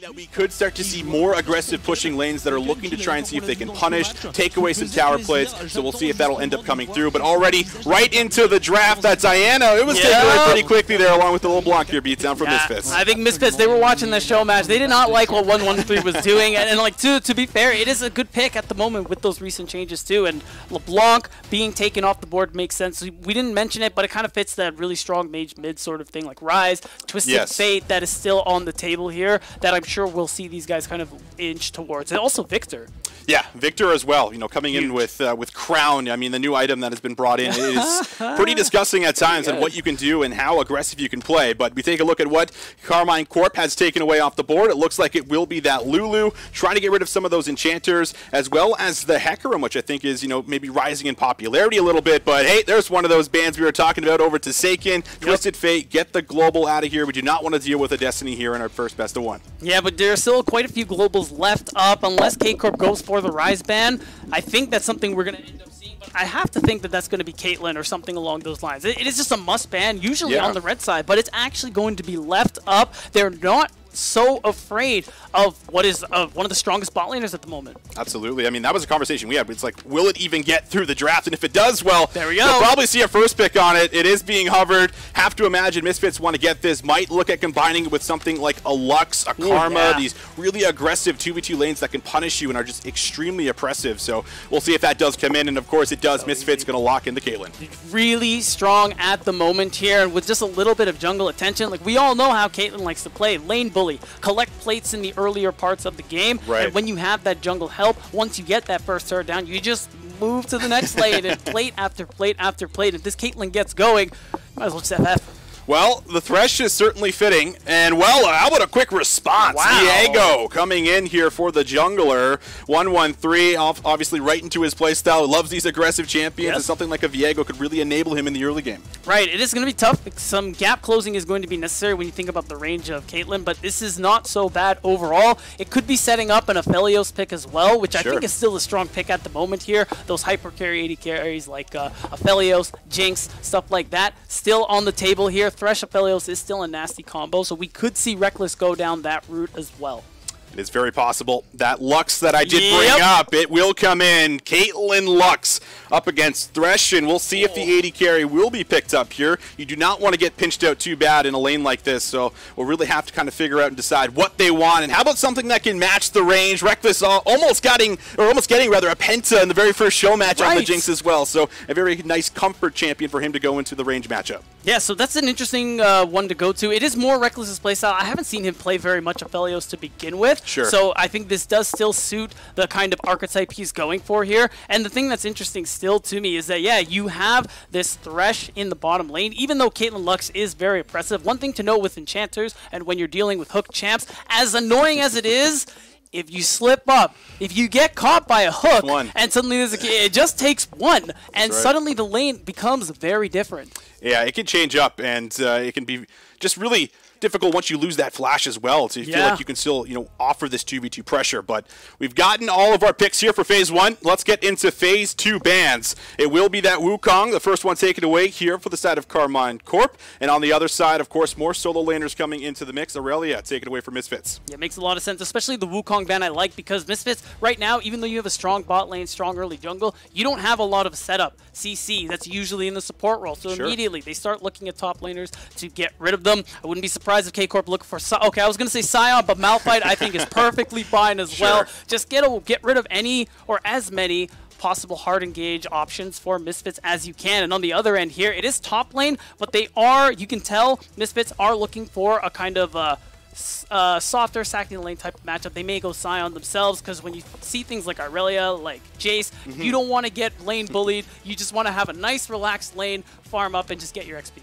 That we could start to see more aggressive pushing lanes that are looking to try and see if they can punish, take away some tower plays, so we'll see if that'll end up coming through. But already right into the draft, that Diana, it was taken away pretty quickly there along with the LeBlanc here beatdown from Misfits. I think Misfits, they were watching the show match. They did not like what 113 was doing. And like, to be fair, it is a good pick at the moment with those recent changes too. And LeBlanc being taken off the board makes sense. We didn't mention it, but it kind of fits that really strong mage mid sort of thing like Rise, Twisted Fate that is still on the table here that I'm sure we'll see these guys kind of inch towards. And also Victor. Yeah, Victor as well, you know, coming in with Crown. I mean, the new item that has been brought in is pretty disgusting at times and what you can do and how aggressive you can play. But we take a look at what Karmine Corp has taken away off the board. It looks like it will be that Lulu, trying to get rid of some of those enchanters, as well as the Hecarim, which I think is, you know, maybe rising in popularity a little bit. But hey, there's one of those bands we were talking about over to Seiken. Twisted Fate, get the global out of here. We do not want to deal with a Destiny here in our first best of one. Yeah, but there are still quite a few globals left up. Unless K-Corp goes for the Rise ban, I think that's something we're going to end up seeing. But I have to think that that's going to be Caitlyn or something along those lines. It is just a must ban, usually on the red side, but it's actually going to be left up. They're not so afraid of what is one of the strongest bot laners at the moment. Absolutely. I mean, that was a conversation we had. It's like, will it even get through the draft? And if it does, well, there we go. We'll probably see a first pick on it. It is being hovered. Have to imagine Misfits want to get this. Might look at combining it with something like a Lux, a Karma, these really aggressive 2v2 lanes that can punish you and are just extremely oppressive. So we'll see if that does come in. And of course it does. Misfits going to lock in the Caitlyn. Really strong at the moment here. And with just a little bit of jungle attention, like we all know how Caitlyn likes to play. Lane bully, collect plates in the earlier parts of the game, and when you have that jungle help, once you get that first turret down, you just move to the next lane and plate after plate after plate. If this Caitlyn gets going, might as well just FF. Well, the Thresh is certainly fitting, and well, how about a quick response? Viego coming in here for the jungler. 113, obviously right into his playstyle. Loves these aggressive champions, and something like a Viego could really enable him in the early game. Right, it is going to be tough. Some gap closing is going to be necessary when you think about the range of Caitlyn, but this is not so bad overall. It could be setting up an Aphelios pick as well, which I think is still a strong pick at the moment here. Those hyper carry 80 carries like Aphelios, Jinx, stuff like that, still on the table here. Thresh Aphelios is still a nasty combo, so we could see Reckless go down that route as well. It is very possible. That Lux that I did bring up, it will come in. Caitlyn Lux up against Thresh, and we'll see if the 80 carry will be picked up here. You do not want to get pinched out too bad in a lane like this, so we'll really have to kind of figure out and decide what they want. And how about something that can match the range? Reckless almost getting a Penta in the very first show match on the Jinx as well, so a very nice comfort champion for him to go into the range matchup. Yeah, so that's an interesting one to go to. It is more Reckless's playstyle. I haven't seen him play very much Aphelios to begin with. So I think this does still suit the kind of archetype he's going for here. And the thing that's interesting still to me is that, yeah, you have this Thresh in the bottom lane, even though Caitlyn Lux is very oppressive. One thing to know with enchanters and when you're dealing with hook champs, as annoying as it is, if you slip up, if you get caught by a hook, and suddenly it just takes one, and suddenly the lane becomes very different. Yeah, it can change up, and it can be just really difficult once you lose that flash as well to feel like you can still, you know, offer this 2v2 pressure. But we've gotten all of our picks here for Phase 1. Let's get into Phase 2 bans. It will be that Wukong, the first one taken away here for the side of Karmine Corp. And on the other side, of course, more solo laners coming into the mix. Aurelia taken away from Misfits. Yeah, it makes a lot of sense, especially the Wukong ban I like, because Misfits, right now, even though you have a strong bot lane, strong early jungle, you don't have a lot of setup. CC, that's usually in the support role. So immediately, they start looking at top laners to get rid of them. I wouldn't be surprised if K-Corp look for... Okay, I was going to say Sion, but Malphite I think is perfectly fine as well. Just get rid of any or as many possible hard engage options for Misfits as you can. And on the other end here, it is top lane, but they are, you can tell, Misfits are looking for a kind of softer sacking lane type of matchup. They may go Sion themselves, because when you see things like Aurelia, like Jace, you don't want to get lane bullied. You just want to have a nice relaxed lane, farm up, and just get your XP.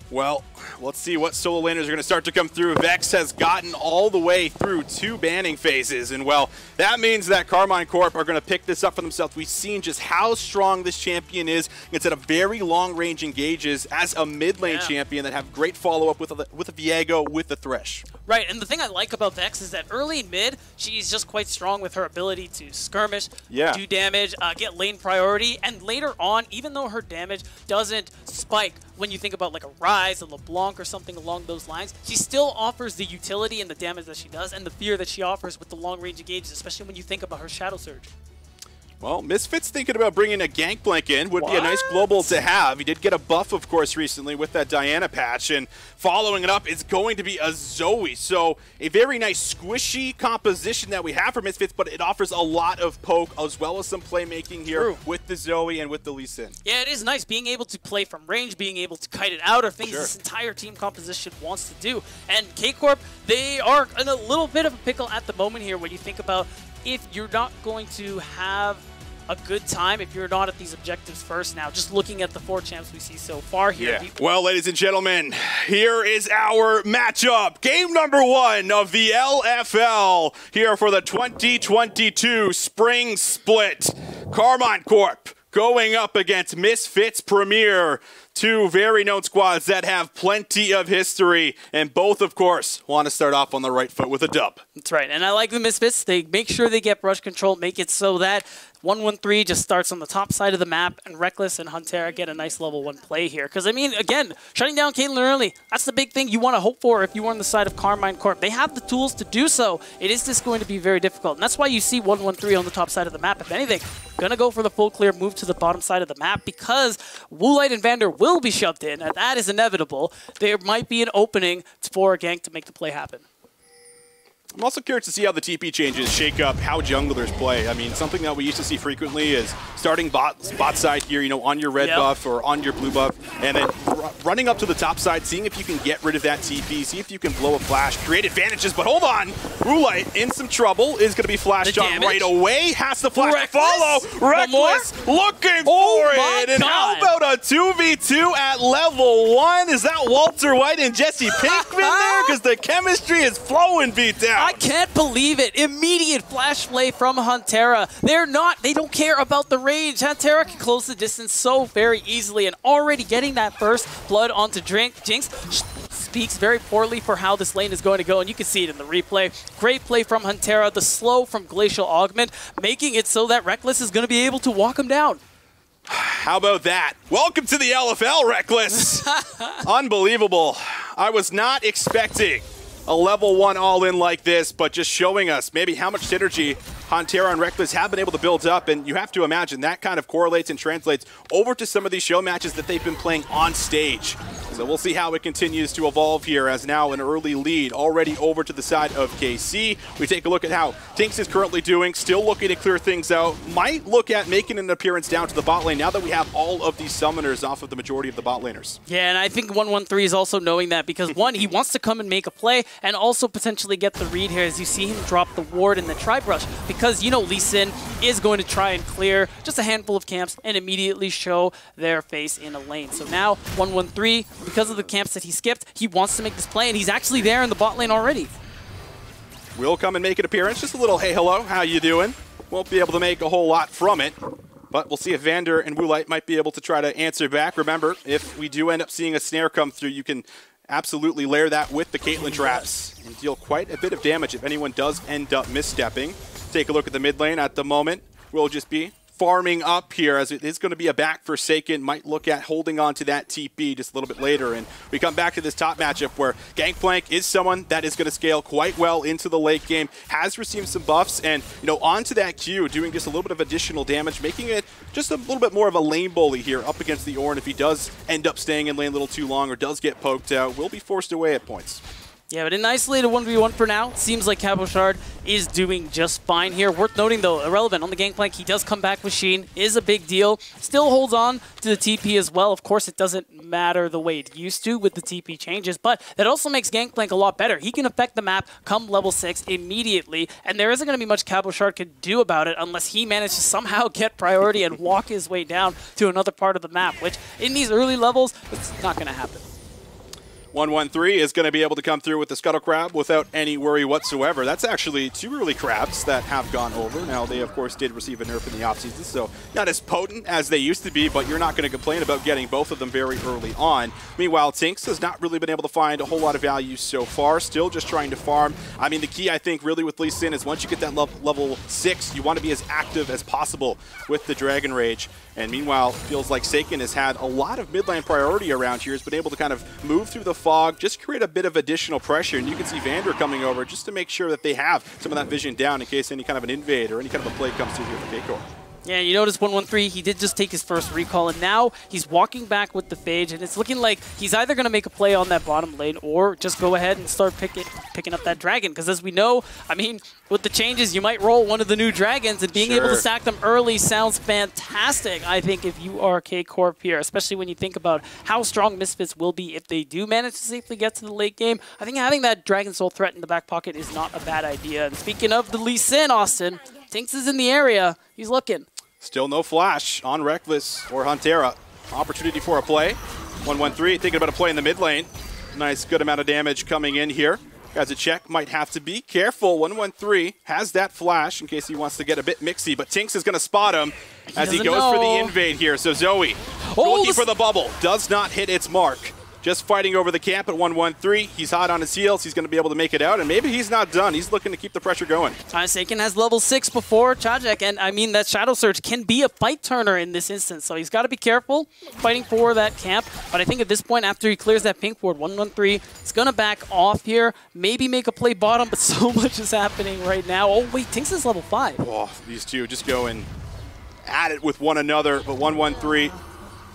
Well, let's see what solo laners are going to start to come through. Vex has gotten all the way through 2 banning phases, and well, that means that Karmine Corp are going to pick this up for themselves. We've seen just how strong this champion is instead of very long-range engages as a mid-lane champion that have great follow-up with a Viego, with the Thresh. Right, and the thing I like about Vex is that early mid, she's just quite strong with her ability to skirmish, do damage, get lane priority, and later on, even though her damage doesn't spike when you think about like a Ryze, a LeBlanc, or something along those lines, she still offers the utility and the damage that she does, and the fear that she offers with the long-range engages, especially when you think about her Shadow Surge. Well, Misfits thinking about bringing a Gangplank in. Would be a nice global to have. He did get a buff, of course, recently with that Diana patch, and following it up is going to be a Zoe. So a very nice squishy composition that we have for Misfits, but it offers a lot of poke as well as some playmaking here with the Zoe and with the Lee Sin. Yeah, it is nice being able to play from range, being able to kite it out, are things this entire team composition wants to do. And K-Corp, they are in a little bit of a pickle at the moment here when you think about if you're not going to have a good time if you're not at these objectives first now, just looking at the 4 champs we see so far here. Well, ladies and gentlemen, here is our matchup. Game number 1 of the LFL here for the 2022 Spring Split. Karmine Corp going up against Misfits Premier. 2 very known squads that have plenty of history, and both, of course, want to start off on the right foot with a dub. That's right, and I like the Misfits. They make sure they get brush control, make it so that 113 just starts on the top side of the map, and Rekkles and Huntera get a nice level 1 play here. Because, I mean, again, shutting down Caitlyn early, that's the big thing you want to hope for if you are on the side of Karmine Corp. They have the tools to do so. It is just going to be very difficult, and that's why you see 113 on the top side of the map. If anything, going to go for the full clear, move to the bottom side of the map, because Woolite and Vander will be shoved in, and that is inevitable. There might be an opening for a gank to make the play happen. I'm also curious to see how the TP changes shake up how junglers play. I mean, something that we used to see frequently is starting bot side here, you know, on your red buff or on your blue buff, and then running up to the top side, seeing if you can get rid of that TP, see if you can blow a flash, create advantages. But hold on, Woolite in some trouble, is going to be flashed on right away, has the flash to follow. Rekkles looking for it. And how about a 2v2 at level 1? Is that Walter White and Jesse Pinkman there? Because the chemistry is flowing, beatdown. I can't believe it. Immediate flash play from Huntera. They don't care about the range. Huntera can close the distance so very easily, and already getting that first blood onto Jinx speaks very poorly for how this lane is going to go, and you can see it in the replay. Great play from Huntera. The slow from Glacial Augment, making it so that Rekkles is going to be able to walk him down. How about that? Welcome to the LFL, Rekkles. Unbelievable. I was not expecting a level 1 all-in like this, but just showing us maybe how much synergy Huntera and Rekkles have been able to build up, and you have to imagine that kind of correlates and translates over to some of these show matches that they've been playing on stage. So we'll see how it continues to evolve here, as now an early lead already over to the side of KC. We take a look at how Tinks is currently doing, still looking to clear things out. Might look at making an appearance down to the bot lane now that we have all of these summoners off of the majority of the bot laners. Yeah, and I think 113 is also knowing that, because one, he wants to come and make a play, and also potentially get the read here as you see him drop the ward and the tri-brush, because you know Lee Sin is going to try and clear just a handful of camps and immediately show their face in a lane. So now 113, because of the camps that he skipped, he wants to make this play, and he's actually there in the bot lane already. Will come and make an appearance. Just a little hey, hello, how you doing? Won't be able to make a whole lot from it, but we'll see if Vander and Woolite might be able to try to answer back. Remember, if we do end up seeing a snare come through, you can absolutely layer that with the Caitlyn traps and deal quite a bit of damage if anyone does end up misstepping. Take a look at the mid lane at the moment. We'll just be farming up here, as it is going to be a back Forsaken. Might look at holding on to that TP just a little bit later. And we come back to this top matchup where Gangplank is someone that is going to scale quite well into the late game, has received some buffs, and onto that Q, doing just a little bit of additional damage, making it just a little bit more of a lane bully here up against the Ornn. If he does end up staying in lane a little too long or does get poked out, will be forced away at points. Yeah, but in isolated 1v1 for now, seems like Cabochard is doing just fine here. Worth noting, though, Irrelevant on the Gangplank, he does come back with Sheen, is a big deal. Still holds on to the TP as well. Of course, it doesn't matter the way it used to with the TP changes, but that also makes Gangplank a lot better. He can affect the map come level 6 immediately, and there isn't going to be much Cabochard can do about it unless he manages to somehow get priority and walk his way down to another part of the map, which in these early levels, it's not going to happen. 113 is going to be able to come through with the Scuttle Crab without any worry whatsoever. That's actually 2 early crabs that have gone over. Now, they, of course, did receive a nerf in the offseason, so not as potent as they used to be, but you're not going to complain about getting both of them very early on. Meanwhile, Tinks has not really been able to find a whole lot of value so far, still just trying to farm. I mean, the key, I think, really with Lee Sin is once you get that level 6, you want to be as active as possible with the Dragon Rage. And meanwhile, feels like Seiken has had a lot of mid-lane priority around here, has been able to kind of move through the fog, just create a bit of additional pressure. And you can see Vander coming over just to make sure that they have some of that vision down in case any kind of an invade or any kind of a play comes through here for KCORP. Yeah, you notice 113, he did just take his first recall, and now he's walking back with the Phage, and it's looking like he's either going to make a play on that bottom lane or just go ahead and start picking up that dragon. Because as we know, I mean, with the changes, you might roll one of the new dragons, and being able to stack them early sounds fantastic, I think, if you are KCORP here, especially when you think about how strong Misfits will be if they do manage to safely get to the late game. I think having that Dragon Soul threat in the back pocket is not a bad idea. And speaking of the Lee Sin, Austin, Tinks is in the area. He's looking. Still no flash on Reckless or Huntera. Opportunity for a play. 113 thinking about a play in the mid lane. Nice, good amount of damage coming in here. Guys, a check might have to be careful. 113 has that flash in case he wants to get a bit mixy, but Tinks is going to spot him as he goes for the invade here. So Zoe, looking for the bubble, does not hit its mark. Just fighting over the camp at 113. He's hot on his heels. He's going to be able to make it out, and maybe he's not done. He's looking to keep the pressure going. Seiken has level 6 before Chajek, and I mean, that Shadow Surge can be a fight turner in this instance, so he's got to be careful fighting for that camp. But I think at this point, after he clears that pink ward, 113, he's going to back off here, maybe make a play bottom, but so much is happening right now. Oh, wait, Tinks is level 5. Oh, these two just going at it with one another, but 113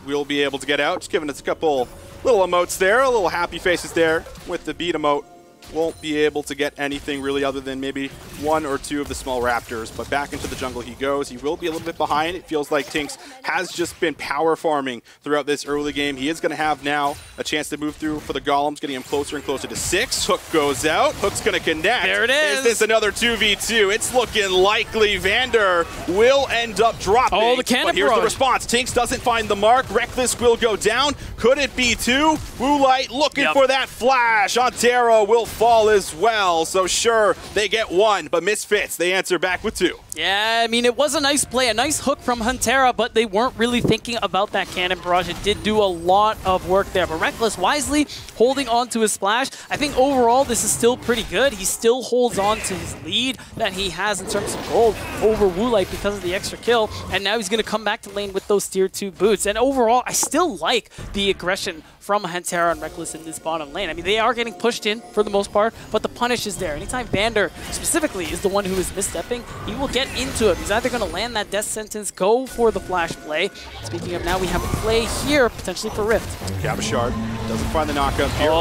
will be able to get out. Just giving us a couple little emotes there, a little happy faces there with the beat emote. Won't be able to get anything really other than maybe 1 or 2 of the small raptors, but back into the jungle he goes. He will be a little bit behind. It feels like Tinks has just been power farming throughout this early game. He is going to have now a chance to move through for the golems, getting him closer and closer to 6. Hook goes out. Hook's going to connect. There it is. Is this another 2v2? It's looking likely Vander will end up dropping. Oh, the cannon But here's the response. Tinks doesn't find the mark. Reckless will go down. Could it be 2? Woolite looking for that flash. Huntera will fall as well, so sure, they get 1, but Misfits, they answer back with 2. Yeah, I mean, it was a nice play, a nice hook from Huntera, but they weren't really thinking about that cannon barrage. It did do a lot of work there, but Reckless wisely holding on to his splash. I think overall, this is still pretty good. He still holds on to his lead that he has in terms of gold over Woolite because of the extra kill, and now he's going to come back to lane with those tier 2 boots. And overall, I still like the aggression from Huntera and Reckless in this bottom lane. I mean, they are getting pushed in for the most part, but the punish is there. Anytime Vander specifically is the one who is misstepping, he will get into it. He's either going to land that death sentence, go for the flash play. Speaking of now, we have a play here potentially for Rift. Cabashard doesn't find the knockup here.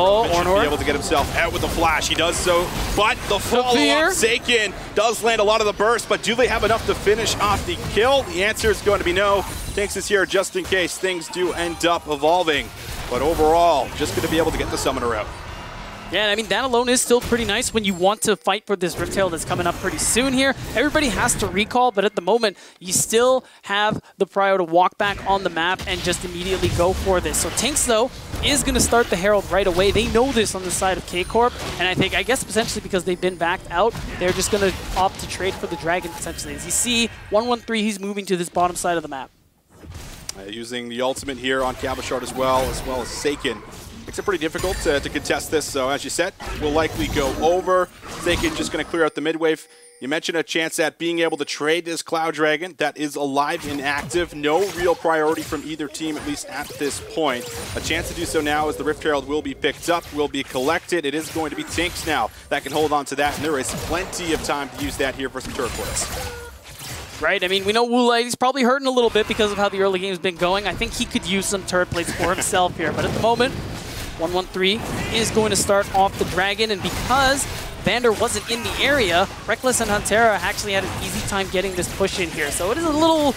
Should be able to get himself out with the flash. He does so, but the follow-up, Seiken does land a lot of the burst, but do they have enough to finish off the kill? The answer is going to be no. Tinks is here just in case things do end up evolving. But overall, just going to be able to get the summoner out. Yeah, I mean, that alone is still pretty nice when you want to fight for this Riftail that's coming up pretty soon here. Everybody has to recall, but at the moment, you still have the prio to walk back on the map and just immediately go for this. So Tinks, though, is going to start the Herald right away. They know this on the side of KCORP, and I guess potentially because they've been backed out, they're just going to opt to trade for the Dragon potentially. As you see, 113, he's moving to this bottom side of the map. Using the ultimate here on Cabashard as well as Seiken. Makes it pretty difficult to contest this, so as you said, will likely go over. Seiken just going to clear out the mid wave. You mentioned a chance at being able to trade this Cloud Dragon that is alive and active. No real priority from either team, at least at this point. A chance to do so now as the Rift Herald will be picked up, will be collected. It is going to be Tinks now that can hold on to that, and there is plenty of time to use that here for some turquoise. Right, I mean, we know Woolite, he's probably hurting a little bit because of how the early game's been going. I think he could use some turret plates for himself here, but at the moment, 113 is going to start off the Dragon, and because Vander wasn't in the area, Reckless and Huntera actually had an easy time getting this push in here. So it is a little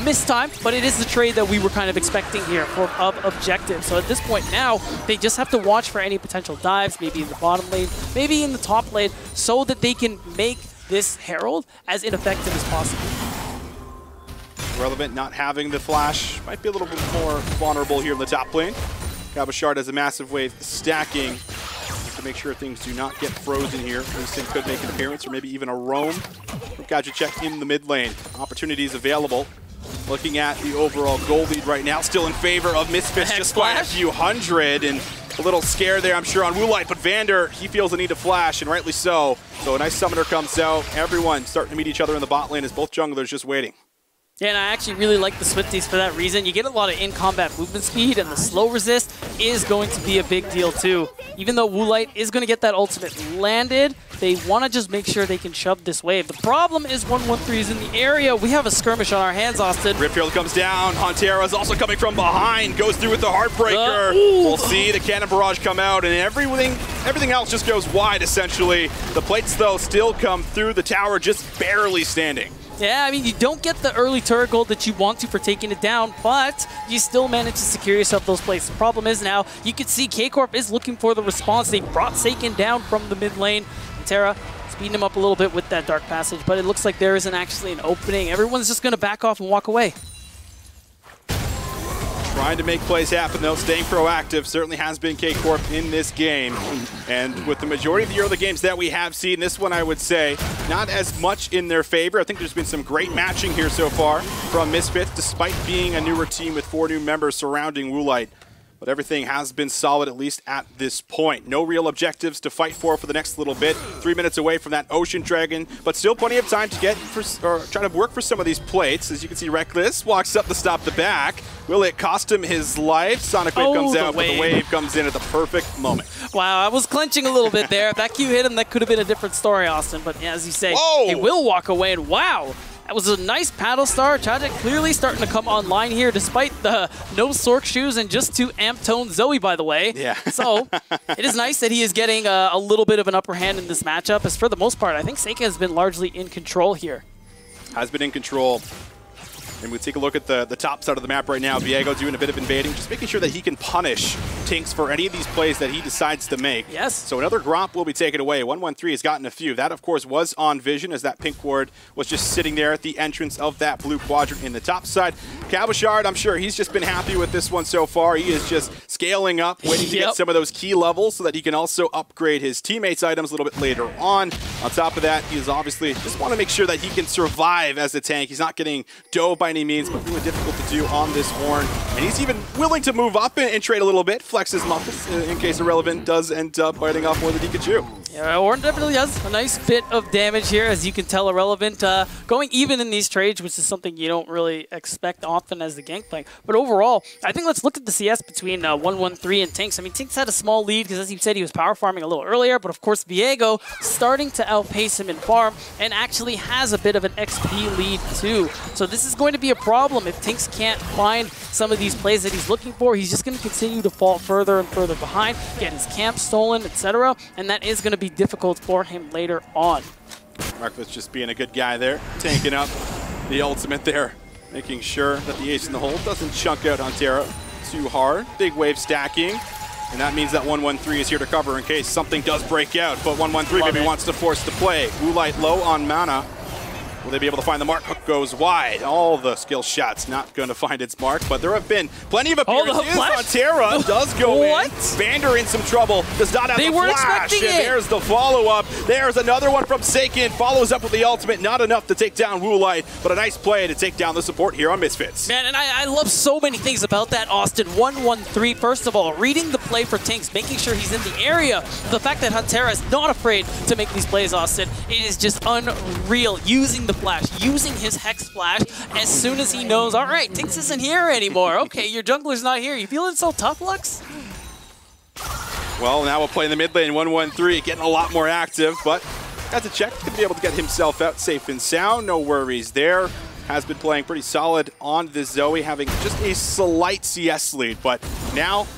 mistimed, but it is the trade that we were kind of expecting here for objective. So at this point now, they just have to watch for any potential dives, maybe in the bottom lane, maybe in the top lane, so that they can make this Herald as ineffective as possible. Relevant not having the flash might be a little bit more vulnerable here in the top lane. Cabochard has a massive wave stacking to make sure things do not get frozen here. Winston could make an appearance, or maybe even a roam from Gadget in the mid lane. Opportunities available. Looking at the overall goal lead right now, still in favor of Misfits, just by a few hundred, and a little scare there, I'm sure, on Woolite, but Vander, he feels the need to flash, and rightly so. So a nice summoner comes out. Everyone starting to meet each other in the bot lane as both junglers just waiting. Yeah, and I actually really like the Swifties for that reason. You get a lot of in-combat movement speed, and the slow resist is going to be a big deal too. Even though Woolite is going to get that ultimate landed, they want to just make sure they can shove this wave. The problem is 113 is in the area. We have a skirmish on our hands, Austin. Ripfield comes down. Huntera is also coming from behind. Goes through with the Heartbreaker. We'll see the Cannon Barrage come out, and everything else just goes wide, essentially. The plates, though, still come through the tower, just barely standing. Yeah, I mean, you don't get the early turret gold that you want to for taking it down, but you still manage to secure yourself those places. The problem is now, you can see K-Corp is looking for the response. They brought Seiken down from the mid lane. Terra speeding him up a little bit with that Dark Passage, but it looks like there isn't actually an opening. Everyone's just going to back off and walk away. Trying to make plays happen, though, staying proactive certainly has been K-Corp in this game. And with the majority of the early games that we have seen, this one, I would say, not as much in their favor. I think there's been some great matching here so far from Misfits, despite being a newer team with 4 new members surrounding Woolite. But everything has been solid, at least at this point. No real objectives to fight for the next little bit. 3 minutes away from that Ocean Dragon, but still plenty of time to get or try to work for some of these plates. As you can see, Reckless walks up to stop the back. Will it cost him his life? Sonic Wave comes out, but the wave comes in at the perfect moment. Wow, I was clenching a little bit there. If that Q hit him, that could have been a different story, Austin. But yeah, as you say, he will walk away, and wow! That was a nice paddle star. Tragic clearly starting to come online here despite the no Sork shoes and just 2 amp tone Zoe, by the way. Yeah. So it is nice that he is getting a little bit of an upper hand in this matchup, as for the most part, I think Seiken has been largely in control here. Has been in control. And we take a look at the top side of the map right now. Viego doing a bit of invading, just making sure that he can punish Tinks for any of these plays that he decides to make. Yes. So another Gromp will be taken away. 113 has gotten a few. That, of course, was on vision as that pink ward was just sitting there at the entrance of that blue quadrant in the top side. Cabochard, I'm sure he's just been happy with this one so far. He is just scaling up, waiting to get some of those key levels so that he can also upgrade his teammates' items a little bit later on. On top of that, he is obviously just want to make sure that he can survive as a tank. He's not getting dove by any means, but really difficult to do on this Ornn. And he's even willing to move up and trade a little bit, flex his muscles in case Irrelevant does end up biting off more than he could chew. Yeah, Ornn definitely has a nice bit of damage here, as you can tell. Irrelevant going even in these trades, which is something you don't really expect often as the Gangplank. But overall, I think let's look at the CS between 113 and Tinks. I mean, Tinks had a small lead because, as you said, he was power farming a little earlier, but of course, Viego starting to outpace him in farm and actually has a bit of an XP lead too. So this is going to be a problem if Tinks can't find some of these plays that he's looking for. He's just going to continue to fall further and further behind, get his camp stolen, etc., and that is going to be difficult for him later on. Marklet's just being a good guy there, tanking up the ultimate there, making sure that the ace in the hole doesn't chunk out Huntera too hard. Big wave stacking, and that means that 113 is here to cover in case something does break out, but 113 maybe wants to force the play. Woolite low on mana. Will they be able to find the mark? Hook goes wide. All the skill shots not going to find its mark, but there have been plenty of appearances. Huntera does go in. Vander in some trouble. Does not have the flash. And there's the follow-up. There's another one from Seiken. Follows up with the ultimate. Not enough to take down Woolite, but a nice play to take down the support here on Misfits. Man, and I love so many things about that, Austin. 113, first of all, reading the play for Tinks, making sure he's in the area. The fact that Huntera is not afraid to make these plays, Austin, it is just unreal. Using the flash, using his Hex Flash as soon as he knows, all right, Tinks isn't here anymore. Okay, your jungler's not here. You feeling so tough, Lux? Well, now we'll play in the mid lane. 113 getting a lot more active, but got to check to be able to get himself out safe and sound. No worries there. Has been playing pretty solid on this Zoe, having just a slight CS lead, but now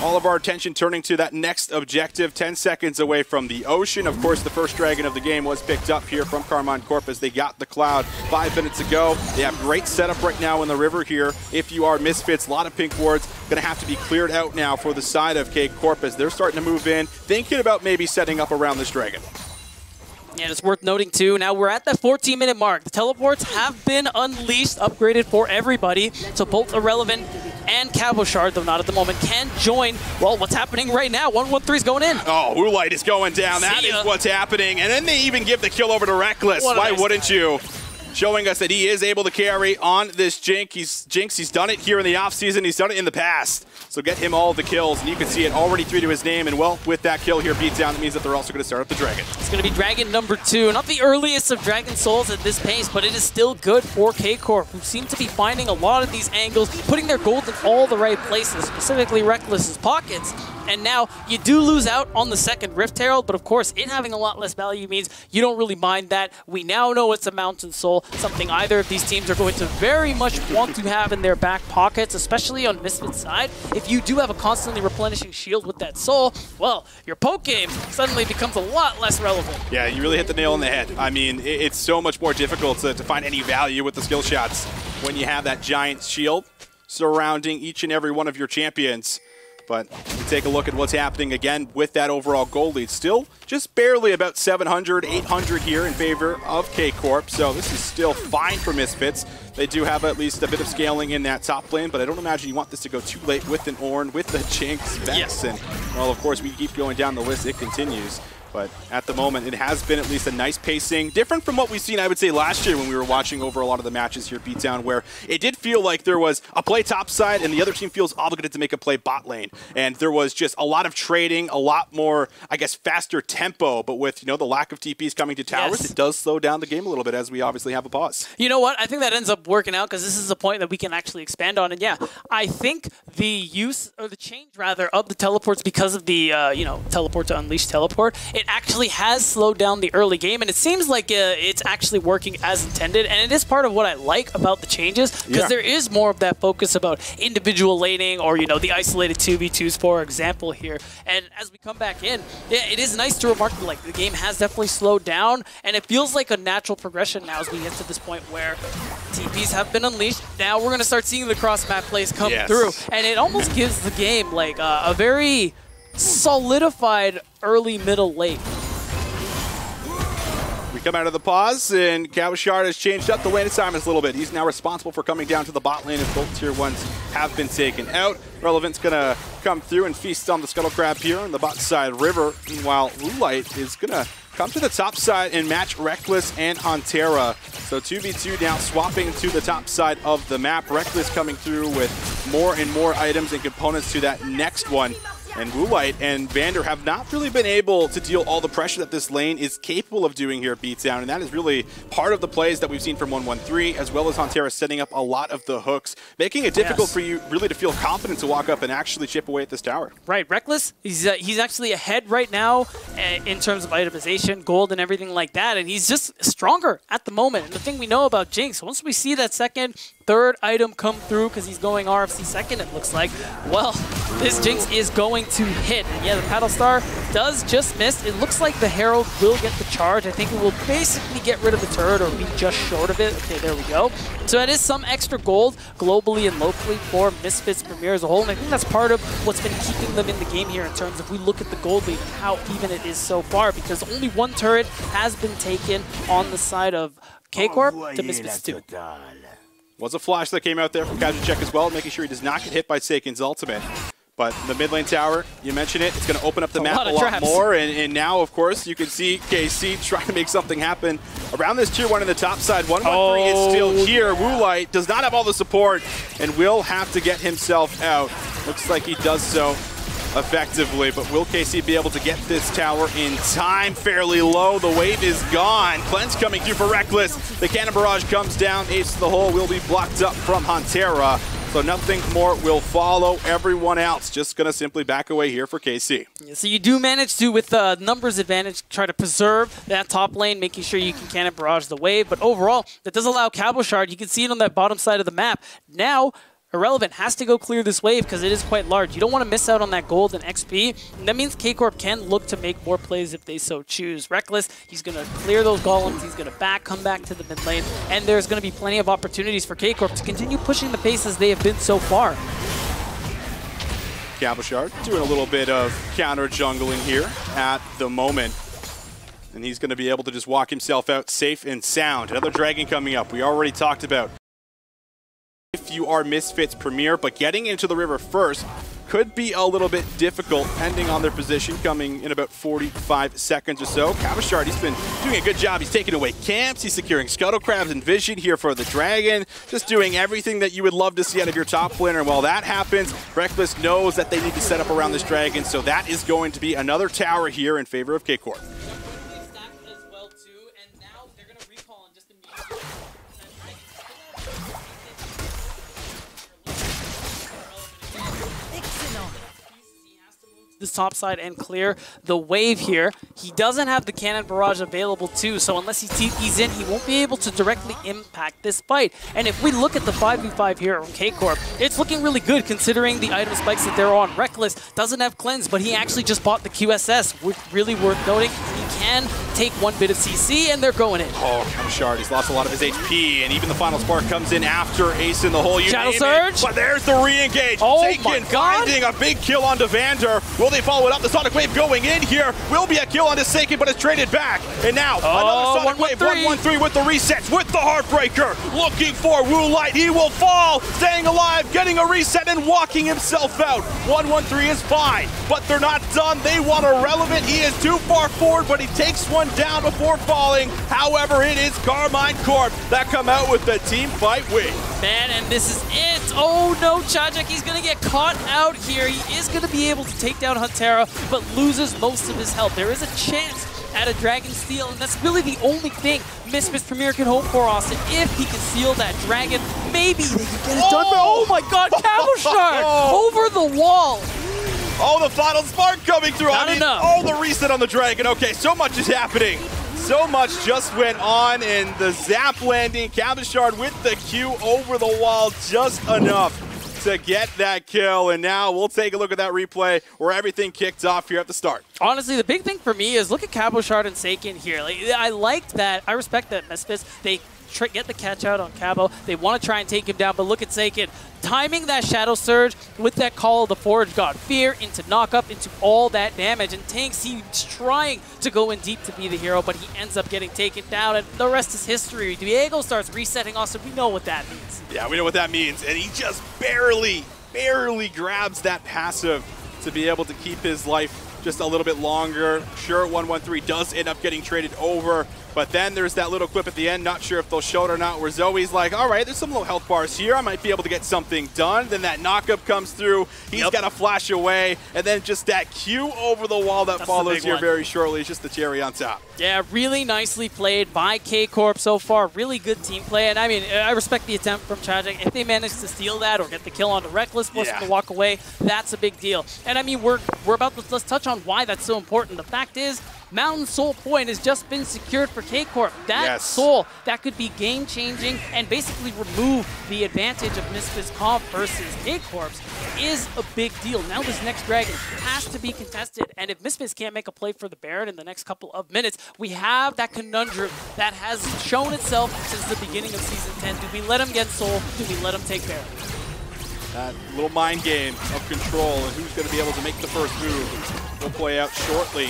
all of our attention turning to that next objective, 10 seconds away from the Ocean. Of course, the first dragon of the game was picked up here from Karmine Corp as they got the Cloud 5 minutes ago. They have great setup right now in the river here. If you are Misfits, a lot of pink wards going to have to be cleared out now for the side of K-Corp as they're starting to move in, thinking about maybe setting up around this dragon. And it's worth noting, too, now we're at that 14-minute mark. The teleports have been unleashed, upgraded for everybody. So both Irrelevant and Cabochard, though not at the moment, can join, well, what's happening right now. 113's going in. Oh, Woolite is going down. That is what's happening. And then they even give the kill over to Rekkles. Why wouldn't you? Showing us that he is able to carry on this Jinx. He's done it here in the offseason. He's done it in the past. So get him all the kills, and you can see it already 3 to his name. And well, with that kill here beat down, that means that they're also going to start up the Dragon. It's going to be Dragon number 2. Not the earliest of Dragon Souls at this pace, but it is still good for K-Corp, who seem to be finding a lot of these angles, putting their gold in all the right places, specifically Rekkles' pockets. And now you do lose out on the second Rift Herald, but of course, it having a lot less value means you don't really mind that. We now know it's a Mountain Soul, something either of these teams are going to very much want to have in their back pockets, especially on Misfit's side. If you do have a constantly replenishing shield with that soul, well, your poke game suddenly becomes a lot less relevant. Yeah, you really hit the nail on the head. I mean, it's so much more difficult to find any value with the skill shots when you have that giant shield surrounding each and every one of your champions. But you take a look at what's happening again with that overall gold lead. Still just barely about 700, 800 here in favor of K-Corp. So this is still fine for Misfits. They do have at least a bit of scaling in that top lane, but I don't imagine you want this to go too late with an Ornn, with the Jinx, Vex, yes. And, well, of course, we keep going down the list. It continues. But at the moment, it has been at least a nice pacing. Different from what we've seen, I would say, last year when we were watching over a lot of the matches here at Beatdown, where it did feel like there was a play topside and the other team feels obligated to make a play bot lane. And there was just a lot of trading, a lot more, I guess, faster tempo. But with, you know, the lack of TPs coming to towers, yes, it does slow down the game a little bit as we obviously have a pause. You know what? I think that ends up working out because this is a point that we can actually expand on. And yeah, I think the use, or the change rather, of the teleports because of the, you know, teleport to unleash teleport, it actually has slowed down the early game, and it seems like it's actually working as intended, and it is part of what I like about the changes, because there is more of that focus about individual laning, or, you know, the isolated 2v2s, for example, here. And as we come back in, yeah, it is nice to remark that, like, the game has definitely slowed down, and it feels like a natural progression now as we get to this point where TPs have been unleashed. Now we're going to start seeing the cross-map plays come through, and it almost gives the game, like, a very solidified early, middle, late. We come out of the pause, and Cabochard has changed up the lane assignments a little bit. He's now responsible for coming down to the bot lane as both tier 1s have been taken out. Relevant's going to come through and feast on the Scuttle Crab here on the bot side river. Meanwhile, Woolite is going to come to the top side and match Rekkles and Hantera. So 2v2 now swapping to the top side of the map. Rekkles coming through with more and more items and components to that next one. And Woolite and Vander have not really been able to deal all the pressure that this lane is capable of doing here at Beatdown, and that is really part of the plays that we've seen from 113, as well as Hantera setting up a lot of the hooks, making it difficult for you really to feel confident to walk up and actually chip away at this tower. Right, Rekkles, he's actually ahead right now in terms of itemization, gold, and everything like that, and he's just stronger at the moment. And the thing we know about Jinx, once we see that second, third item come through, because he's going RFC second, it looks like, well, this Jinx is going to hit. And yeah, the Paddle Star does just miss. It looks like the Herald will get the charge. I think it will basically get rid of the turret or be just short of it. Okay, there we go. So that is some extra gold globally and locally for Misfits Premier as a whole. And I think that's part of what's been keeping them in the game here in terms of we look at the gold lead and how even it is so far, because only one turret has been taken on the side of K-Corp to Misfits 2. Was a flash that came out there from Kajicek as well, making sure he does not get hit by Seiken's ultimate. But the mid lane tower, you mentioned it, it's going to open up the map a lot more. And now, of course, you can see KC trying to make something happen around this tier 1 in the top side. 113 is still here. Woolite does not have all the support and will have to get himself out. Looks like he does so effectively, but will KC be able to get this tower in time? Fairly low. The wave is gone. Cleanse coming through for Rekkles. The cannon barrage comes down. Ace to the hole will be blocked up from Hantera. So nothing more will follow. Everyone else just going to simply back away here for KC. So you do manage to, with numbers advantage, try to preserve that top lane, making sure you can cannon barrage the wave. But overall, that does allow Cabochard. You can see it on that bottom side of the map. Now, Irrelevant has to go clear this wave because it is quite large. You don't want to miss out on that gold and XP. And that means K-Corp can look to make more plays if they so choose. Rekkles, he's going to clear those golems. He's going to come back to the mid lane. And there's going to be plenty of opportunities for K-Corp to continue pushing the pace as they have been so far. Cabochard doing a little bit of counter jungling here at the moment. And he's going to be able to just walk himself out safe and sound. Another dragon coming up. We already talked about if you are Misfits Premier, but getting into the river first could be a little bit difficult, depending on their position, coming in about 45 seconds or so. Cabochard, he's been doing a good job. He's taking away camps, he's securing Scuttle Crabs and Vision here for the Dragon, just doing everything that you would love to see out of your top laner. And while that happens, Rekkles knows that they need to set up around this Dragon, so that is going to be another tower here in favor of K-Corp. This top side and clear the wave here. He doesn't have the cannon barrage available too, so unless he TP's in, he won't be able to directly impact this fight. And if we look at the 5v5 here on K-Corp, it's looking really good considering the item spikes that they're on. Rekkles doesn't have cleanse, but he actually just bought the QSS, which really worth noting. He can take one bit of CC and they're going in. Oh, Cabochard, he's lost a lot of his HP, and even the final spark comes in after Ace in the hole. Shadow Surge. But there's the re-engage. Oh my God. Finding a big kill onto Vander. Will they follow it up? The Sonic Wave going in here. Will be a kill onto Seiken, but it's traded back. And now, another Sonic Wave. 1-1-3 with the resets, with the Heartbreaker. Looking for Wu Light. He will fall. Staying alive, getting a reset, and walking himself out. 1-1-3 is fine, but they're not done. They want a Relevant. He is too far forward, but he takes one down before falling. However, it is Karmine Corp that come out with the team fight win. Man, and this is it. Oh no, Chajek, he's going to get caught out here. He is going to be able to take down Huntera, but loses most of his health. There is a chance at a Dragon Steal, and that's really the only thing Misfits Premier can hope for, Austin. If he can steal that Dragon, maybe they can get it done. Oh my God, Cabochard over the wall. Oh, the final spark coming through. Oh, the reset on the Dragon. Okay, so much is happening. So much just went on, and the zap landing, Cabochard with the Q over the wall, just enough to get that kill. And now we'll take a look at that replay where everything kicked off here at the start. Honestly, the big thing for me is look at Cabochard and Seiken here. Like, I liked that. I respect that Misfits, they get the catch out on Cabo. They want to try and take him down, but look at Seiken. Timing that Shadow Surge with that Call of the Forge God. Fear into knock-up, into all that damage. And Tanks, he's trying to go in deep to be the hero, but he ends up getting taken down, and the rest is history. Diego starts resetting Austin. We know what that means. Yeah, we know what that means. And he just barely grabs that passive to be able to keep his life just a little bit longer. Sure, 1-1-3 does end up getting traded over, but then there's that little clip at the end, not sure if they'll show it or not, where Zoe's like, all right, there's some low health bars here, I might be able to get something done. Then that knock-up comes through, he's got to flash away, and then just that Q over the wall that follows here very shortly is just the cherry on top. Yeah, really nicely played by K-Corp so far. Really good team play, and I mean, I respect the attempt from Chajek. If they manage to steal that or get the kill onto Rekkles, force him to walk away, that's a big deal. And I mean, we're about to, let's touch on why that's so important. The fact is, Mountain Soul Point has just been secured for K-Corp. That soul, that could be game-changing and basically remove the advantage of Misfits Comp versus K-Corp's is a big deal. Now this next Dragon has to be contested, and if Misfits can't make a play for the Baron in the next couple of minutes, we have that conundrum that has shown itself since the beginning of Season 10. Do we let him get Soul? Do we let him take Baron? That little mind game of control and who's going to be able to make the first move will play out shortly.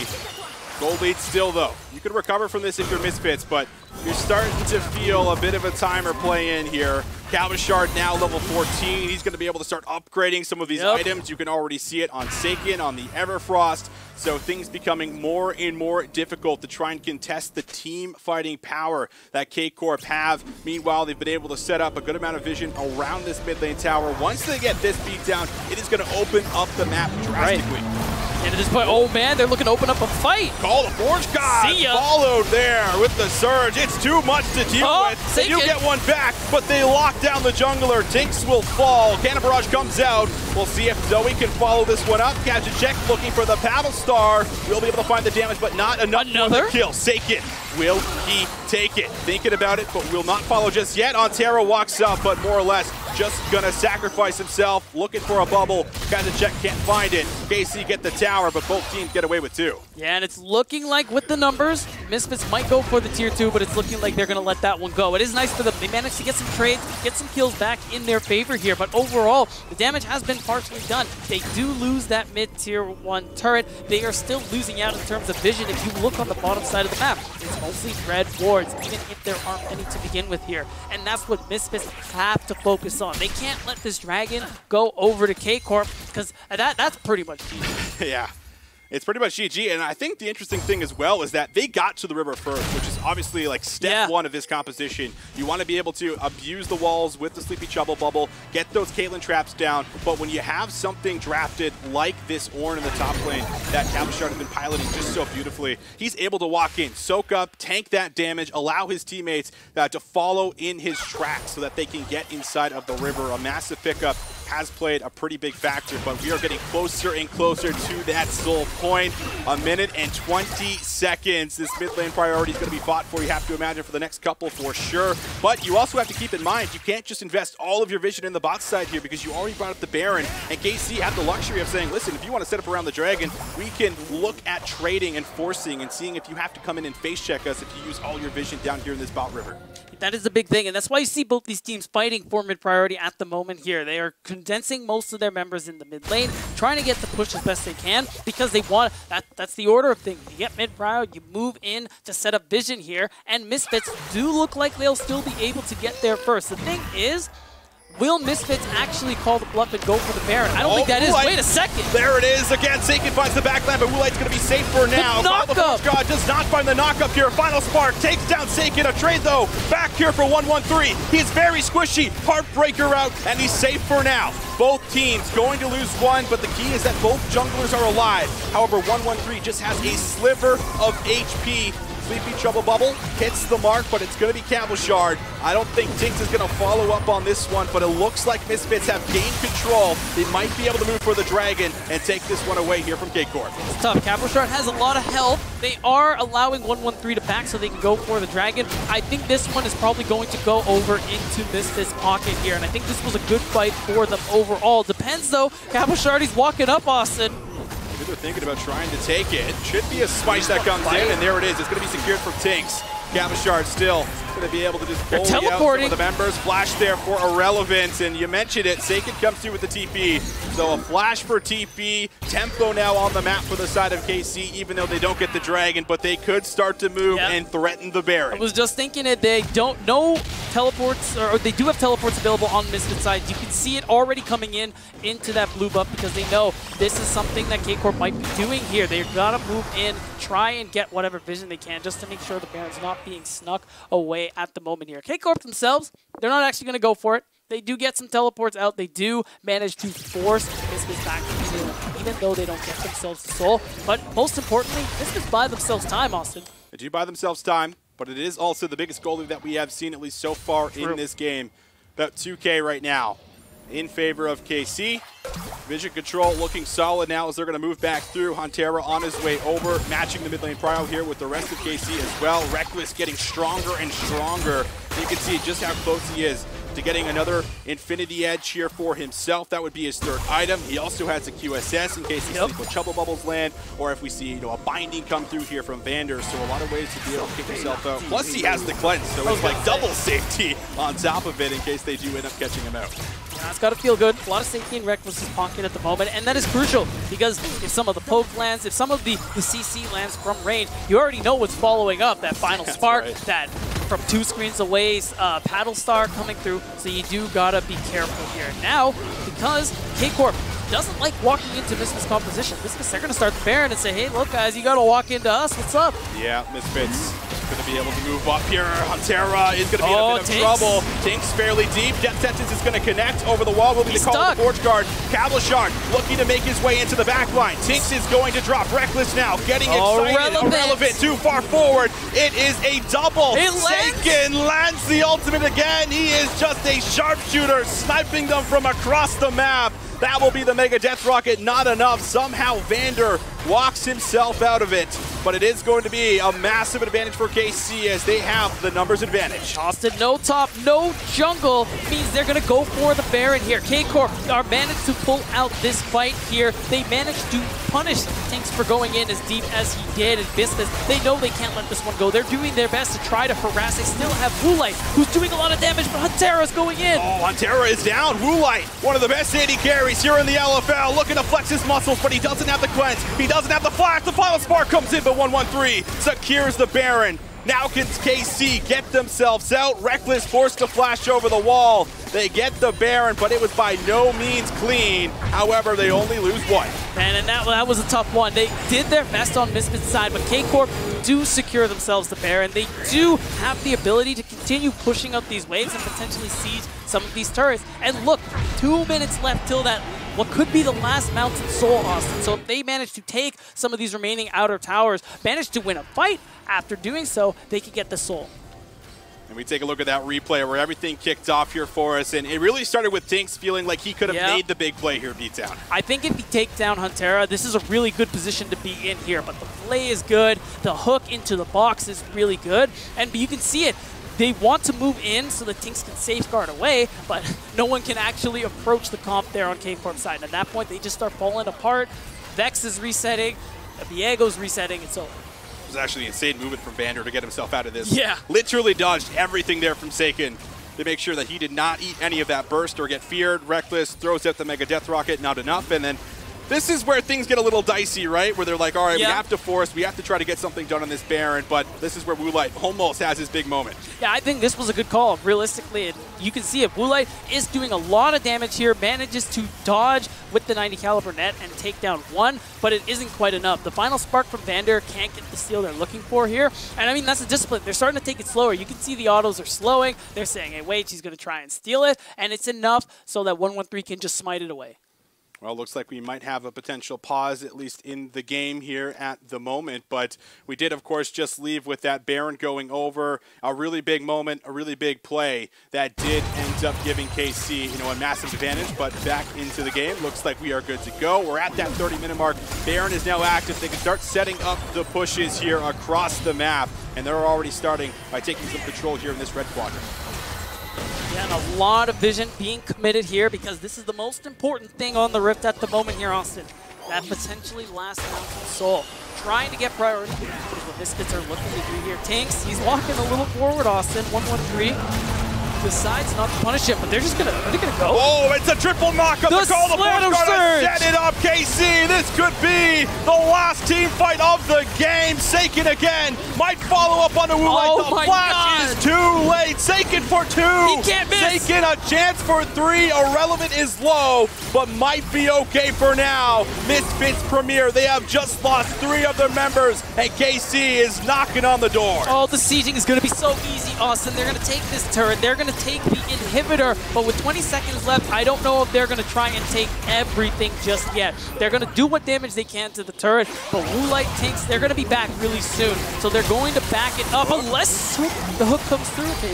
Gold lead still, though. You could recover from this if you're Misfits, but you're starting to feel a bit of a timer play in here. Cabochard now level 14. He's going to be able to start upgrading some of these items. You can already see it on Seiken, on the Everfrost. So things becoming more and more difficult to try and contest the team fighting power that K-Corp have. Meanwhile, they've been able to set up a good amount of vision around this mid lane tower. Once they get this beat down, it is going to open up the map drastically. And at this point, oh man, they're looking to open up a fight. Call the Forge God. See ya. Followed there with the Surge. It's too much to deal with. They do get one back, but they lock down the jungler. Tinks will fall. Cannon Barrage comes out. We'll see if Zoe can follow this one up. Gadget looking for the Paddle Star. We'll be able to find the damage, but not enough to kill. Seiken, will he take it? Thinking about it, but will not follow just yet. Ontero walks up, but more or less just gonna sacrifice himself. Looking for a bubble. Gadget can't find it. KC get the tower, but both teams get away with 2. Yeah, and it's looking like with the numbers, Misfits might go for the tier 2, but it's looking like they're going to let that one go. It is nice for them. They managed to get some trades, get some kills back in their favor here, but overall, the damage has been partially done. They do lose that mid-tier 1 turret. They are still losing out in terms of vision. If you look on the bottom side of the map, it's mostly red wards, even if there aren't any to begin with here. And that's what Misfits have to focus on. They can't let this dragon go over to K-Corp, because that's pretty much GG. Yeah. It's pretty much GG, and I think the interesting thing as well is that they got to the river first, which is obviously like step 1 of this composition. You want to be able to abuse the walls with the Sleepy Trouble Bubble, get those Caitlyn traps down, but when you have something drafted like this Ornn in the top lane that Cabochard has been piloting just so beautifully, he's able to walk in, soak up, tank that damage, allow his teammates to follow in his tracks so that they can get inside of the river. A massive pickup has played a pretty big factor, but we are getting closer and closer to that soul point. 1 minute and 20 seconds. This mid lane priority is going to be fought for, you have to imagine, for the next couple for sure. But you also have to keep in mind, you can't just invest all of your vision in the bot side here, because you already brought up the Baron, and KC have the luxury of saying, listen, if you want to set up around the Dragon, we can look at trading and forcing and seeing if you have to come in and face check us if you use all your vision down here in this bot river. That is the big thing, and that's why you see both these teams fighting for mid priority at the moment here. They are condensing most of their members in the mid lane, trying to get the push as best they can, because they want that's the order of things. You get mid prior, you move in to set up vision here, and Misfits do look like they'll still be able to get there first. The thing is, will Misfits actually call the bluff and go for the Baron? I don't think that is. Wait a second. There it is again. Saken finds the backline, but Woolite's going to be safe for now. Knockup. God does not find the knockup here. Final Spark takes down Saken. A trade though. Back here for 113. He's very squishy. Heartbreaker out, and he's safe for now. Both teams going to lose 1, but the key is that both junglers are alive. However, 113 just has a sliver of HP. Sleepy Trouble Bubble hits the mark, but it's going to be Cabochard. I don't think Tinks is going to follow up on this one, but it looks like Misfits have gained control. They might be able to move for the Dragon and take this one away here from K-Corp. It's tough. Cabochard has a lot of health. They are allowing 113 to back so they can go for the Dragon. I think this one is probably going to go over into Misfits' pocket here, and I think this was a good fight for them overall. Depends, though. Cabochard, he's walking up, Austin. Maybe they're thinking about trying to take it. Should be a spice that comes in, and there it is. It's going to be secured from Tinks. Cabochard still going to be able to just bully out some of the members. Flash there for Irrelevant, and you mentioned it. Saken comes through with the TP. So a flash for TP. Tempo now on the map for the side of KC, even though they don't get the Dragon, but they could start to move and threaten the Baron. I was just thinking it. They don't know teleports, or they do have teleports available on Misfits side. You can see it already coming into that blue buff, because they know this is something that K-Corp might be doing here. They've got to move in, try and get whatever vision they can, just to make sure the Baron's not being snuck away at the moment here. K-Corp themselves, they're not actually going to go for it. They do get some teleports out. They do manage to force Misfits back to zero, even though they don't get themselves the soul. But most importantly, Misfits buy themselves time, Austin. They do buy themselves time, but it is also the biggest goalie that we have seen, at least so far in this game. About 2K right now in favor of KC. Vision control looking solid now as they're going to move back through. Huntera on his way over, matching the mid lane prio here with the rest of KC as well. Reckless getting stronger and stronger. You can see just how close he is to getting another Infinity Edge here for himself. That would be his 3rd item. He also has a QSS in case he sees Trouble Bubbles land, or if we see a binding come through here from Vander. So a lot of ways to be able to kick yourself out. Plus he has the cleanse, so it's like double safety on top of it in case they do end up catching him out. Yeah, it's got to feel good. A lot of safety in Reckless's pocket at the moment, and that is crucial, because if some of the poke lands, if some of the CC lands from range, you already know what's following up. That final spark, that from 2 screens away, Paddle Star coming through, so you do gotta be careful here. Now, because K-Corp doesn't like walking into Misfits' composition, Misfits are gonna start the Baron and say, hey, look guys, you gotta walk into us, what's up? Yeah, Misfits going to be able to move up here. Huntera is going to be in a bit of trouble. Tinks fairly deep. Death Sentence is going to connect over the wall. Will be the call of the Forge Guard. Cabochard looking to make his way into the back line. Tinks is going to drop. Reckless now getting excited. Irrelevant too far forward. It is a double. Saken lands the ultimate again. He is just a sharpshooter, sniping them from across the map. That will be the Mega Death Rocket. Not enough. Somehow Vander walks himself out of it. but it is going to be a massive advantage for KC as they have the numbers advantage. Austin, no top, no jungle means they're going to go for the Baron here. K-Corp are managed to pull out this fight here. They managed to punish Tinks for going in as deep as he did, and Bismuth, they know they can't let this one go. They're doing their best to try to harass. They still have Woolite, who's doing a lot of damage, but Huntera's going in. Oh, Huntera is down. Woolite, one of the best AD carries here in the LFL, looking to flex his muscles, but he doesn't have the cleanse. He doesn't have the flash. The final spark comes in, but 113 secures the Baron. Now can KC get themselves out? Rekkles forced to flash over the wall. They get the Baron, but it was by no means clean. However, they only lose one. And that was a tough one. They did their best on Misfit's side, but K-Corp do secure themselves the Baron. They do have the ability to continue pushing up these waves and potentially siege some of these turrets. And look, 2 minutes left till that what could be the last Mountain Soul, Austin. So if they manage to take some of these remaining outer towers, manage to win a fight, after doing so, they could get the Soul. And we take a look at that replay where everything kicked off here for us, and it really started with Tinks feeling like he could have made the big play here, Beatdown. I think if you take down Huntera, this is a really good position to be in here, but the play is good, the hook into the box is really good, and you can see it. They want to move in so that Tinks can safeguard away, but no one can actually approach the comp there on K-Corp's side. And at that point, they just start falling apart. Vex is resetting, Viego's resetting, and so it was actually an insane movement from Vander to get himself out of this. Yeah. Literally dodged everything there from Seiken to make sure that he did not eat any of that burst or get feared. Rekkles throws out the Mega Death Rocket, not enough, and then this is where things get a little dicey, right? Where they're like, all right, we have to force, we have to try to get something done on this Baron, but this is where Woolite almost has his big moment. Yeah, I think this was a good call, realistically. And you can see it. Woolite is doing a lot of damage here, manages to dodge with the 90 caliber net and take down one, but it isn't quite enough. The final spark from Vander can't get the steal they're looking for here. And I mean, that's a discipline. They're starting to take it slower. You can see the autos are slowing. They're saying, hey, wait, she's going to try and steal it. And it's enough so that 113 can just smite it away. Well, it looks like we might have a potential pause, at least in the game here at the moment. But we did, of course, just leave with that Baron going over. A really big moment, a really big play that did end up giving KC, a massive advantage. But back into the game, looks like we are good to go. We're at that 30-minute mark. Baron is now active. They can start setting up the pushes here across the map. And they're already starting by taking some control here in this red quadrant. Yeah, and a lot of vision being committed here because this is the most important thing on the Rift at the moment here, Austin. That potentially last Mountain Soul. Trying to get priority is what Misfits are looking to do here. Tinks, he's walking a little forward, Austin. 113 decides not to punish him, but they're just gonna, are they gonna go? Oh, it's a triple knock-up to call the Slayer Surge! Set it up, KC. This could be the last team fight of the game. Seiken again might follow up on the Woolite. The flash is too late. Seiken for two. He can't miss. Seiken a chance for three. Irrelevant is low, but might be okay for now. Misfits Premier, they have just lost 3 of their members, and KC is knocking on the door. Oh, the sieging is going to be so easy, Austin. They're going to take this turret. They're going to take the inhibitor, but with 20 seconds left, I don't know if they're going to try and take everything just yet. They're going to do what damage they can to the turret, but Woolite Tinks, they're going to be back really soon. So they're going to back it up unless the hook comes through. Okay,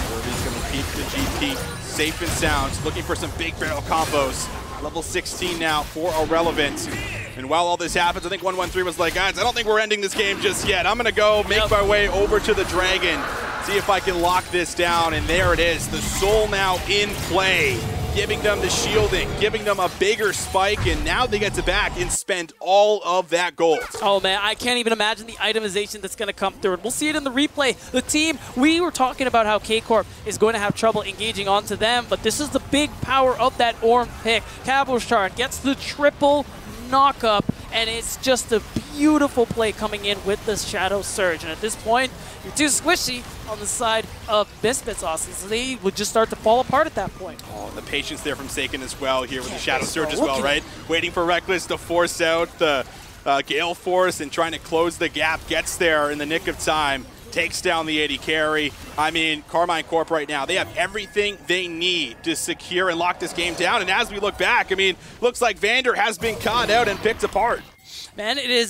Kirby's going to keep the GP safe and sound, looking for some big barrel combos. Level 16 now for Irrelevant. And while all this happens, I think 113 was like, guys, I don't think we're ending this game just yet. I'm going to go make my way over to the Dragon, see if I can lock this down. And there it is, the Soul now in play, giving them the shielding, giving them a bigger spike, and now they get to back and spend all of that gold. Oh man, I can't even imagine the itemization that's going to come through. We'll see it in the replay. The team, we were talking about how K-Corp is going to have trouble engaging onto them, but this is the big power of that Ornn pick. Cabochard gets the triple knock-up, and it's just a beautiful play coming in with the Shadow Surge. And at this point, you're too squishy on the side of Misfits, Austin, so they would just start to fall apart at that point. Oh, and the patience there from Seiken as well here with the Shadow Surge as well, right? Waiting for Rekkles to force out the Gale Force and trying to close the gap. Gets there in the nick of time. Takes down the 80 carry. I mean, Karmine Corp right now, they have everything they need to secure and lock this game down. And as we look back, I mean, looks like Vander has been caught out and picked apart. Man, it is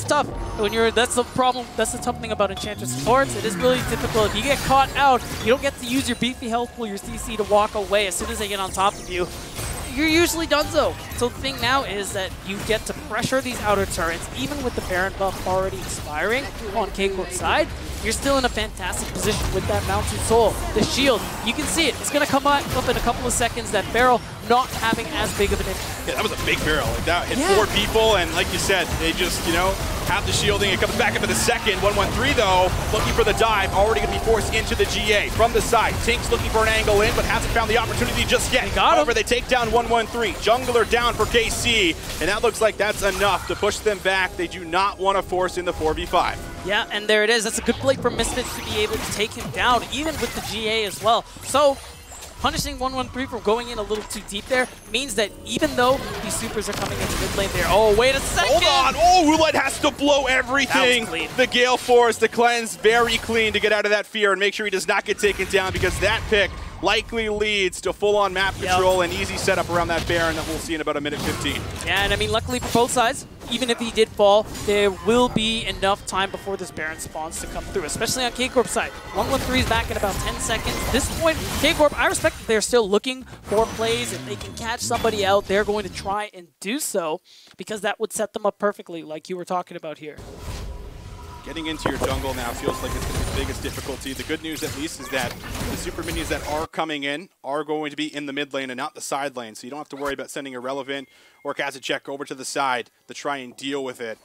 tough when you're. That's the problem. That's the tough thing about Enchantress supports. It is really difficult. If you get caught out, you don't get to use your beefy health pool, your CC to walk away. As soon as they get on top of you, you're usually done so. So the thing now is that you get to pressure these outer turrets, even with the Baron buff already expiring on K-Corp's side. You're still in a fantastic position with that Mountain Soul. The shield, you can see it. It's going to come up in a couple of seconds. That barrel not having as big of an impact. Yeah, that was a big barrel. Like that hit 4 people, and like you said, they just, you know, have the shielding. It comes back up in the second. 113 though, looking for the dive, already going to be forced into the GA. From the side, Tink's looking for an angle in, but hasn't found the opportunity just yet. However, they take down 113. Jungler down for KC, and that looks like that's enough to push them back. They do not want to force in the 4v5. Yeah, and there it is. That's a good play for Misfits to be able to take him down, even with the GA as well. So, punishing 113 from going in a little too deep there means that even though these supers are coming into mid lane there, oh, wait a second! Hold on! Oh, Roulette has to blow everything! That was clean. The Gale Force, the cleanse, very clean to get out of that fear and make sure he does not get taken down, because that pick likely leads to full-on map control and easy setup around that Baron that we'll see in about a minute 15. Yeah, and I mean, luckily for both sides, even if he did fall, there will be enough time before this Baron spawns to come through, especially on K-Corp's side. 113 is back in about 10 seconds. At this point, K-Corp, I respect that they're still looking for plays. If they can catch somebody out, they're going to try and do so, because that would set them up perfectly, like you were talking about here. Getting into your jungle now feels like it's going to be the biggest difficulty. The good news, at least, is that the super minions that are coming in are going to be in the mid lane and not the side lane, so you don't have to worry about sending Irrelevant or Kazacek over to the side to try and deal with it.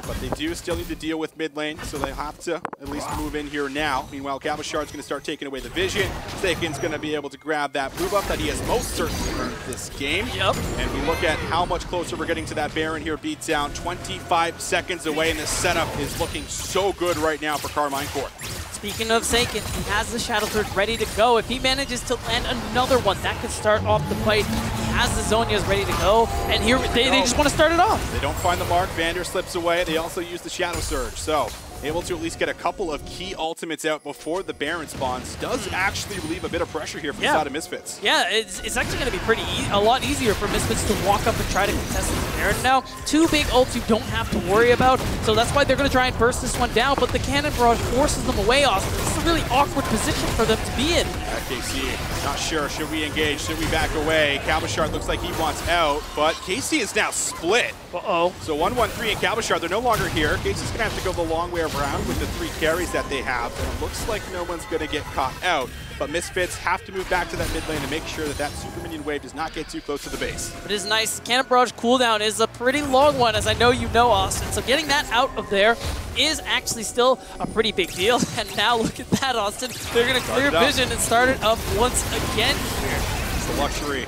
But they do still need to deal with mid lane, so they have to at least move in here now. Meanwhile, Cabochard's going to start taking away the vision. Saken's going to be able to grab that blue buff that he has most certainly earned this game. Yep. And we look at how much closer we're getting to that Baron here. Beat down 25 seconds away, and this setup is looking so good right now for Karmine Corp. Speaking of Saken, he has the Shadow Surge ready to go. If he manages to land another one, that could start off the fight. He has the Zhonya's ready to go, and here they just want to start it off. They don't find the mark. Vander slips away. They also use the Shadow Surge, so able to at least get a couple of key ultimates out before the Baron spawns does actually relieve a bit of pressure here from the side of Misfits. Yeah, it's actually going to be a lot easier for Misfits to walk up and try to contest the Baron now. 2 big ults you don't have to worry about, so that's why they're going to try and burst this one down, but the Cannon Barrage forces them away, Austin. This is a really awkward position for them to be in. KC, not sure. Should we engage? Should we back away? Cabochard looks like he wants out, but KC is now split. Uh-oh. So 113 and Cabochard, they're no longer here. KC's going to have to go the long way around with the 3 carries that they have, and it looks like no one's going to get caught out. But Misfits have to move back to that mid lane and make sure that that super minion wave does not get too close to the base. It is nice. Cannon Barrage cooldown is a pretty long one, as I know you know, Austin. So getting that out of there is actually still a pretty big deal. And now look at that, Austin. They're going to clear vision and start it up once again here. It's the luxury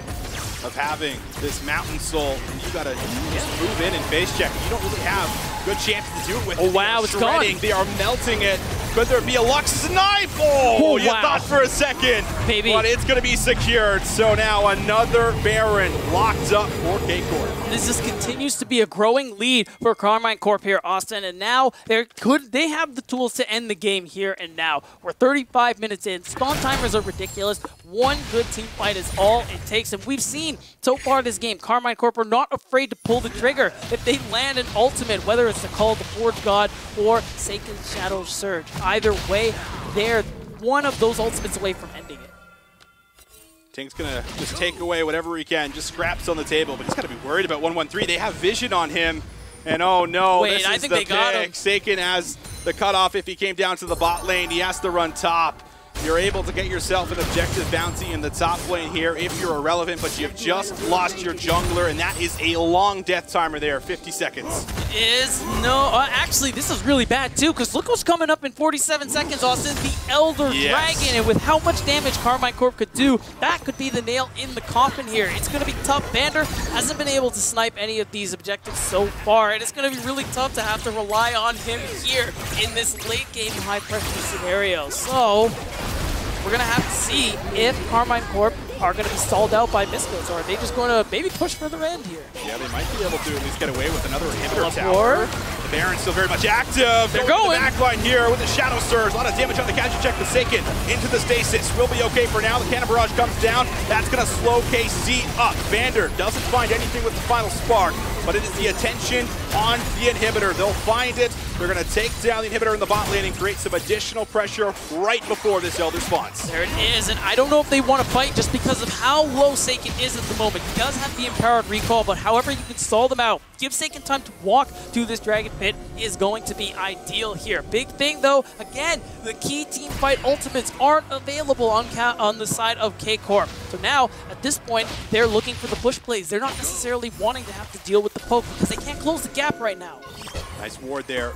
of having this Mountain Soul, and you gotta just move in and base check. You don't really have good chances to do it with. Oh wow, it's gone. They are melting it. Could there be a Lux knife? Oh, you thought for a second, baby. But it's gonna be secured. So now another Baron locked up for K-Corp. This just continues to be a growing lead for Karmine Corp here, Austin, and now they have the tools to end the game here and now. We're 35 minutes in. Spawn timers are ridiculous. One good team fight is all it takes, and we've seen so far this game, Karmine Corp are not afraid to pull the trigger if they land an ultimate, whether it's the Call of the Forge God or Saken's Shadow Surge. Either way, they're one of those ultimates away from ending it. Tink's gonna just take away whatever he can, just scraps on the table, but he's gotta be worried about 113. They have vision on him, and oh no, wait, I think they got him. Saken has the cutoff if he came down to the bot lane. He has to run top. You're able to get yourself an objective bounty in the top lane here if you're irrelevant, but you've just lost your jungler, and that is a long death timer there, 50 seconds. Actually, this is really bad too, because look what's coming up in 47 seconds, Austin. The Elder Dragon, and with how much damage Karmine Corp could do, that could be the nail in the coffin here. It's going to be tough. Vander hasn't been able to snipe any of these objectives so far, and it's going to be really tough to have to rely on him here in this late game high pressure scenario. So we're going to have to see if Karmine Corp are going to be stalled out by Misfits, or are they just going to maybe push further end here? Yeah, they might be able to at least get away with another inhibitor tower. The Baron's still very much active. They're going. The backline here with the Shadow Surge. A lot of damage on the Kazacek. The Saken into the stasis. Will be okay for now. The Cannon Barrage comes down. That's going to slow KC up. Vander doesn't find anything with the final spark, but it is the attention on the inhibitor. They'll find it. They're going to take down the inhibitor in the bot lane and create some additional pressure right before this Elder spawns. There it is, and I don't know if they want to fight just because of how low Seiken is at the moment. He does have the empowered recall, but however you can stall them out, give Seiken time to walk to this Dragon Pit is going to be ideal here. Big thing though, again, the key team fight ultimates aren't available on the side of K-Corp. So now, at this point, they're looking for the push plays. They're not necessarily wanting to have to deal with the poke because they can't close the gap right now. Nice ward there.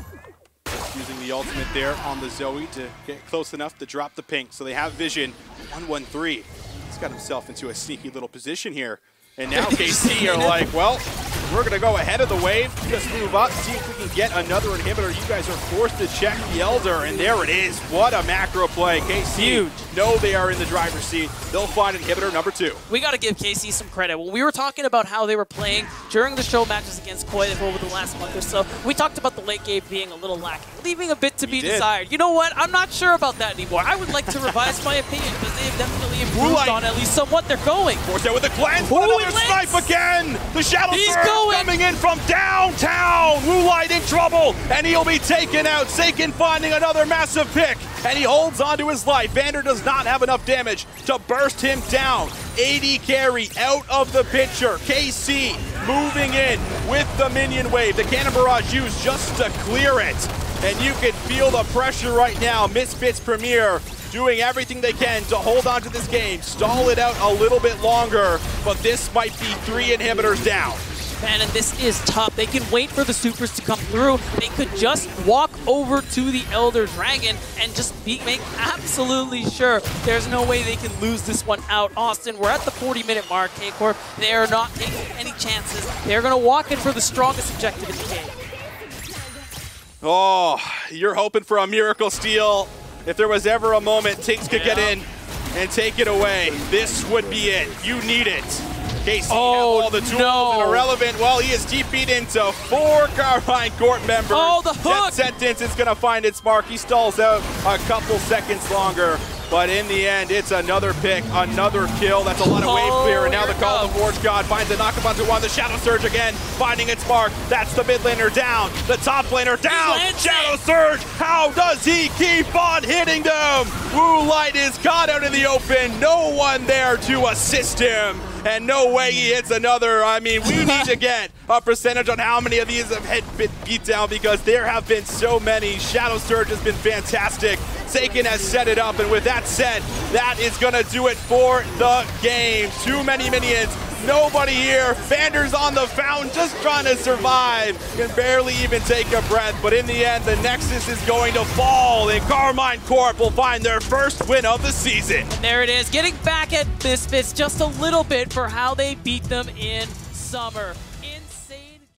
Just using the ultimate there on the Zoe to get close enough to drop the pink. So they have vision. 1-1-3. He's got himself into a sneaky little position here. And now KC are like, well, we're going to go ahead of the wave, just move up, see if we can get another inhibitor. You guys are forced to check the Elder, and there it is. What a macro play. KC know they are in the driver's seat. They'll find inhibitor number 2. We got to give KC some credit. When we were talking about how they were playing during the show matches against KOI over the last month or so, we talked about the late game being a little lacking, leaving a bit to be desired. You know what? I'm not sure about that anymore. I would like to revise my opinion because they have definitely improved on at least somewhat they're going. Forced out with the cleanse. Another snipe again. The Shadow Surge coming in from downtown. Woolite in trouble, and he'll be taken out. Seiken finding another massive pick, and he holds on to his life. Vander does not have enough damage to burst him down. AD carry out of the picture. KC moving in with the minion wave. The Cannon Barrage used just to clear it, and you can feel the pressure right now. Misfits Premier doing everything they can to hold on to this game, stall it out a little bit longer, but this might be 3 inhibitors down. Man, and this is tough. They can wait for the supers to come through. They could just walk over to the Elder Dragon and just make absolutely sure there's no way they can lose this one out. Austin, we're at the 40-minute mark. K-Corp, they are not taking any chances. They're going to walk in for the strongest objective in the game. Oh, you're hoping for a miracle steal. If there was ever a moment Tinks could get in and take it away, this would be it. You need it. KC have all the tools and irrelevant. Well, he is TP'd into 4 Karmine Corp members. Oh, the hook! Death Sentence is going to find its mark. He stalls out a couple seconds longer. But in the end, it's another pick, another kill. That's a lot of wave clear. And now the Call of the Forge God finds a knockup onto one. The Shadow Surge again, finding its mark. That's the mid laner down. The top laner down. Shadow Surge. How does he keep on hitting them? Woolite is caught out in the open. No one there to assist him. And no way he hits another. I mean, we need to get a percentage on how many of these have been beat down because there have been so many. Shadow Surge has been fantastic. Seiken has set it up, and with that said, that is going to do it for the game. Too many minions. Nobody here. Vander's on the fountain, just trying to survive. Can barely even take a breath, but in the end, the Nexus is going to fall, and Karmine Corp will find their first win of the season. And there it is, getting back at Misfits just a little bit for how they beat them in summer.